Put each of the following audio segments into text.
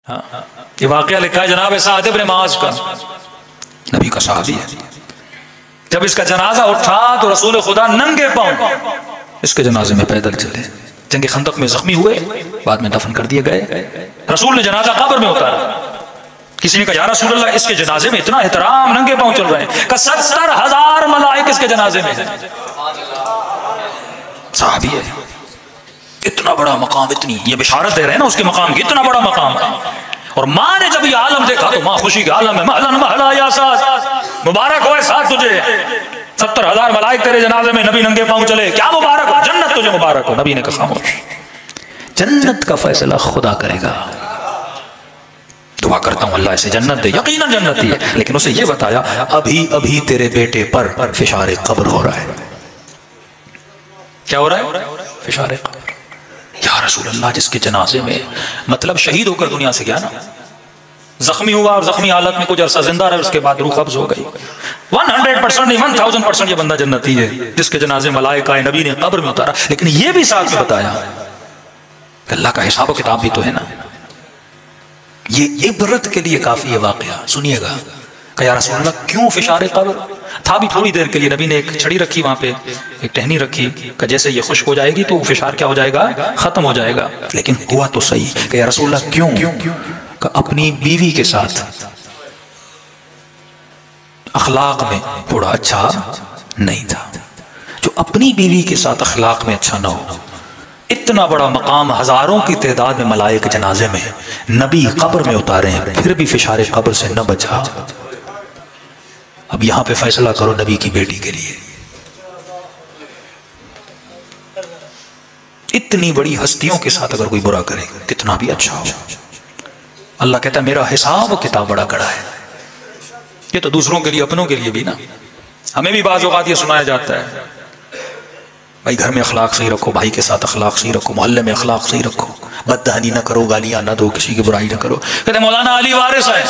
हाँ, ये वाकया लिखा है जनाब साद इब्न मुआज़ का, नबी का सहाबी है। जब इसका जनाजा उठा तो रसूल खुदा नंगे पांव इसके जनाजे में पैदल चले। जंग खंदक में जख्मी हुए, बाद में दफन कर दिए गए। रसूल ने जनाजा कब्र में उतारा। किसी ने कहा या रसूल अल्लाह, इसके जनाजे में इतना एहतराम, नंगे पांव चल रहे हैं। 70,000 मलाइक इसके जनाजे में है। सहाबी है, इतना बड़ा मकाम, इतनी ये बिशारत दे रहे हैं ना उसके मकाम की, इतना बड़ा मकाम है। और माँ ने जब ये आलम देखा तो माँ खुशी के आलम है। महलन महला या साथ, मुबारक हो साथ तुझे, 70,000 मलाइक तेरे जनाजे में, नबी नंगे पांव चले, क्या मुबारक हो, जन्नत तुझे मुबारक हो। नबी ने कहा खामोश, जन्नत का फैसला खुदा करेगा। दुआ करता हूं अल्लाह इसे जन्नत दे, यकीनन जन्नत ही है। लेकिन उसे ये बताया अभी अभी तेरे बेटे पर फिशारे कब्र हो रहा है। क्या हो रहा है? फिशारे कब्र। या रसूल अल्लाह, जिसके जनाजे में, मतलब शहीद होकर दुनिया से गया ना, जख्मी हुआ और जख्मी हालत में कुछ अरसा जिंदा रहा, उसके बाद रूह कब्ज हो गई। 100% नहीं 1000% ये बंदा जन्नती है जिसके जनाजे मलाइका आए, नबी ने कब्र में उतारा। लेकिन ये भी साथ में बताया अल्लाह का हिसाब किताब भी तो है ना। ये इबरत के लिए काफी है वाकया, सुनिएगा। या रसूल अल्लाह, क्यों फिशारे कब्र? था भी थोड़ी देर के लिए। नबी ने एक छड़ी रखी वहां पे, एक टहनी रखी कि जैसे ये खुश्क हो जाएगी तो फिशार क्या हो जाएगा, खत्म हो जाएगा। लेकिन हुआ तो सही। कि या रसूल अल्लाह क्यों? कि अपनी बीवी के साथ अखलाक में थोड़ा अच्छा नहीं था। जो अपनी बीवी के साथ अखलाक में अच्छा ना हो, इतना बड़ा मकाम, हजारों की तादाद में मलाइक जनाजे में, नबी कब्र में उतारे हैं, फिर भी फिशारे कब्र से न बचा। अब यहां पे फैसला करो नबी की बेटी के लिए। इतनी बड़ी हस्तियों के साथ अगर कोई बुरा करे, कितना भी अच्छा हो, अल्लाह कहता है मेरा हिसाब किताब बड़ा कड़ा है। ये तो दूसरों के लिए, अपनों के लिए भी ना। हमें भी बाज़ औक़ात ये सुनाया जाता है, भाई घर में अखलाक सही रखो, भाई के साथ अखलाक सही रखो, मोहल्ले में अखलाक सही रखो, बददहनी ना करो, गालियां ना दो, किसी की बुराई ना करो। कहते मौलाना अली वारिस है,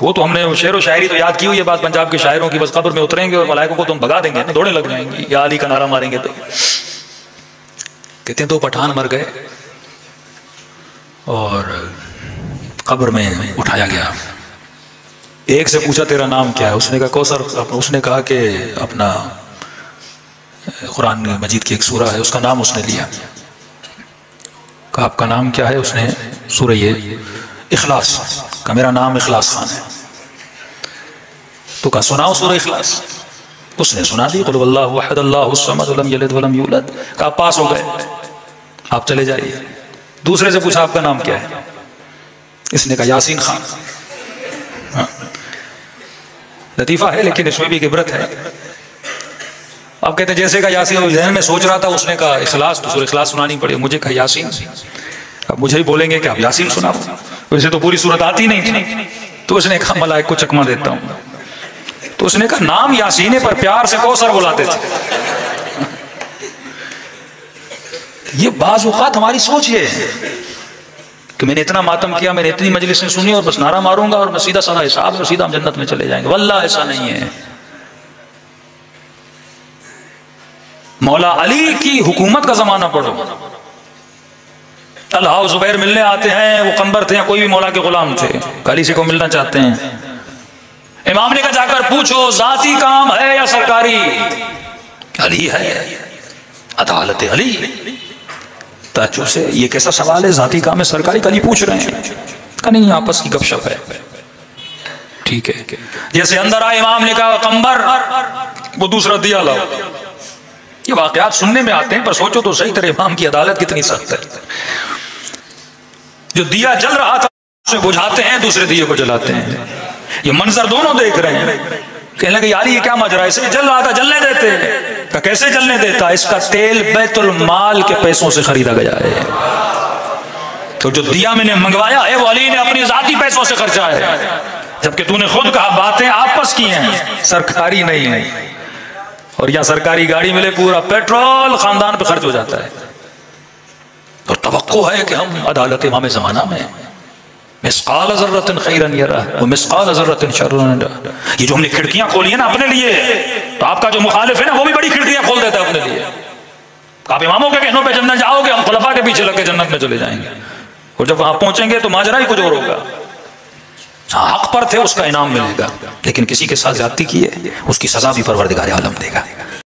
वो तो हमने शेर व शायरी तो याद की हुई है बात पंजाब के शायरों की, बस कब्र में उतरेंगे और मलाइकों को तुम भगा देंगे, दौड़े लग जाएंगे या अली का नारा मारेंगे। तो कहते हैं 2 पठान मर गए और कब्र में उठाया गया। एक से पूछा तेरा नाम क्या है? उसने कहा कौसर। उसने कहा कि अपना कुरान मजीद की एक सूरा है उसका नाम उसने लिया। कहा आपका नाम क्या है? उसने सूरह इखलास का, मेरा नाम इखलास खान है। तो कहा सुनाओ सूरह इखलास। उसने सुना दी, कुल वल्लाहु अहद अल्लाहु समद लम यलिद वलम यूलद। कहा पास हो गए, आप चले जाइए। दूसरे से पूछा आपका नाम क्या है? इसने कहा यासीन खान। हाँ। लतीफा है लेकिन इसमें भी इबरत है। आप कहते हैं जैसे का यासीन जहन में सोच रहा था, उसने कहा इखलास, तो सूरह इखलास सुनानी पड़ी। मुझे कहा यासीन। अब मुझे ही बोलेंगे कि आप यासीन सुनाओ, वैसे तो पूरी सूरत आती नहीं थी। तो उसने कहा मलाइक को चकमा देता हूं। तो उसने कहा नाम यासीन है पर प्यार से कौसर बुलाते थे। ये बाज़ औक़ात हमारी सोच ये है कि मैंने इतना मातम किया, मैंने इतनी मजलिसें सुनी और बस नारा मारूंगा और मैं सीधा साधा हिसाब और सीधा हम जन्नत में चले जाएंगे। वल्लाह ऐसा नहीं है। मौला अली की हुकूमत का जमाना पढ़ो, तलहा जुबैर मिलने आते हैं, वो कंबर थे या कोई भी मौला के गुलाम थे, अली से को मिलना चाहते हैं। इमाम ने कहा जाकर पूछो जाती काम है या सरकारी? अली है, अदालत अली। ताज्जुब से ये कैसा सवाल है, जाती काम है सरकारी? अली पूछ रहे हैं। कहा नहीं आपस की गपशप है। ठीक है। जैसे अंदर आए इमाम ने कहा कंबर, वो दूसरा दिया लाओ। ये वाकयात सुनने में आते हैं पर सोचो तो सही, तेरे इमाम की अदालत कितनी सख्त है। जो दिया जल रहा था उसे बुझाते हैं, दूसरे दिए को जलाते हैं। ये मंजर दोनों देख रहे हैं। कहने लगे यार ये क्या मजरा है, इसे जल रहा था जलने देते। कैसे जलने देता? इसका तेल बैतुल माल के पैसों से खरीदा गया है। तो जो दिया मैंने मंगवाया है वो अली ने अपने जाती पैसों से खर्चा है, जबकि तूने खुद कहा बातें आपस की हैं, सरकारी नहीं है। और या सरकारी गाड़ी मिले, पूरा पेट्रोल खानदान पे खर्च हो जाता है। और तवक्को है कि हम अदालत इमाम ज़माना में मिस्काल ज़र्रतिन खैरन यरा व मिस्काल ज़र्रतिन शर्रन यरा। ये जो हमने खिड़कियां खोली है ना अपने लिए, तो आपका जो मुखालिफ है ना वो भी बड़ी खिड़कियां खोल देता है अपने लिए। आप इमामों के कहनों पे जन्नत जाओगे, हम खुलफा के पीछे लग के जन्नत में चले जाएंगे। और जब वहां पहुंचेंगे तो माजरा ही कुछ और होगा। हक पर थे उसका इनाम मिलेगा, लेकिन किसी के साथ ज्यादती की है उसकी सजा भी परवरदिगार आलम देगा।